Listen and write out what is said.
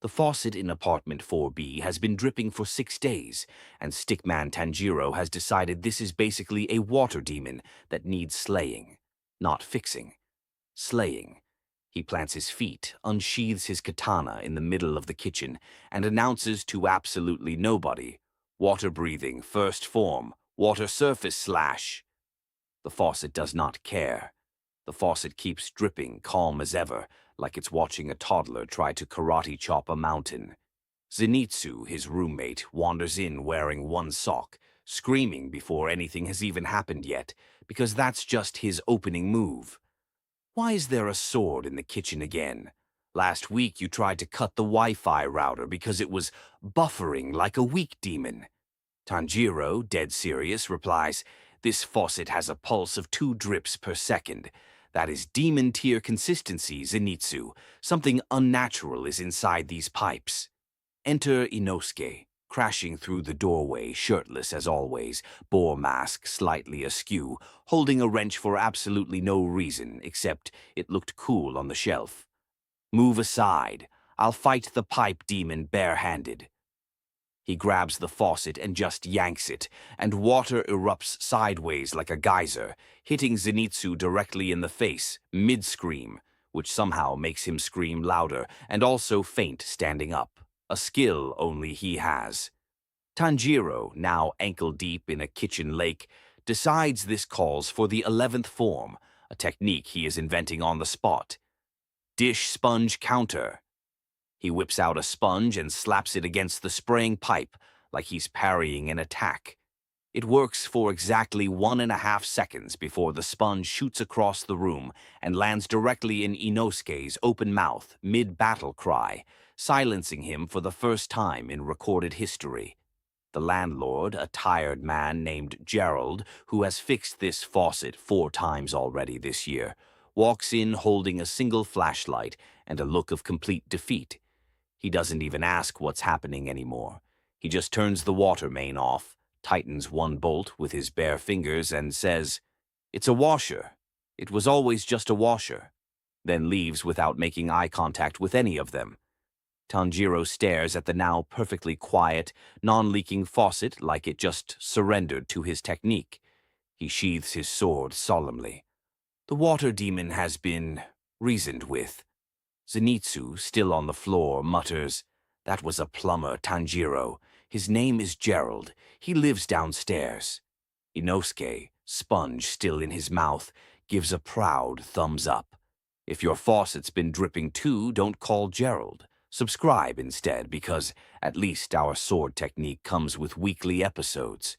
The faucet in apartment 4B has been dripping for 6 days, and stickman Tanjiro has decided this is basically a water demon that needs slaying. Not fixing. Slaying. He plants his feet, unsheathes his katana in the middle of the kitchen, and announces to absolutely nobody, "Water breathing, first form, water surface slash." The faucet does not care. The faucet keeps dripping, calm as ever, like it's watching a toddler try to karate chop a mountain. Zenitsu, his roommate, wanders in wearing one sock, screaming before anything has even happened yet, because that's just his opening move. Why is there a sword in the kitchen again? Last week you tried to cut the Wi-Fi router because it was buffering like a weak demon. Tanjiro, dead serious, replies, "This faucet has a pulse of 2 drips per second. That is demon-tier consistency, Zenitsu. Something unnatural is inside these pipes." Enter Inosuke, crashing through the doorway, shirtless as always, boar mask slightly askew, holding a wrench for absolutely no reason except it looked cool on the shelf. "Move aside. I'll fight the pipe demon barehanded." He grabs the faucet and just yanks it, and water erupts sideways like a geyser, hitting Zenitsu directly in the face, mid-scream, which somehow makes him scream louder and also faint standing up, a skill only he has. Tanjiro, now ankle-deep in a kitchen lake, decides this calls for the 11th form, a technique he is inventing on the spot. Dish sponge counter. He whips out a sponge and slaps it against the spraying pipe, like he's parrying an attack. It works for exactly 1.5 seconds before the sponge shoots across the room and lands directly in Inosuke's open mouth, mid-battle cry, silencing him for the first time in recorded history. The landlord, a tired man named Gerald, who has fixed this faucet 4 times already this year, walks in holding a single flashlight and a look of complete defeat. He doesn't even ask what's happening anymore. He just turns the water main off, tightens one bolt with his bare fingers, and says, "It's a washer. It was always just a washer," then leaves without making eye contact with any of them. Tanjiro stares at the now perfectly quiet, non-leaking faucet like it just surrendered to his technique. He sheathes his sword solemnly. The water demon has been reasoned with. Zenitsu, still on the floor, mutters, "That was a plumber, Tanjiro. His name is Gerald. He lives downstairs." Inosuke, sponge still in his mouth, gives a proud thumbs up. If your faucet's been dripping too, don't call Gerald. Subscribe instead, because at least our sword technique comes with weekly episodes.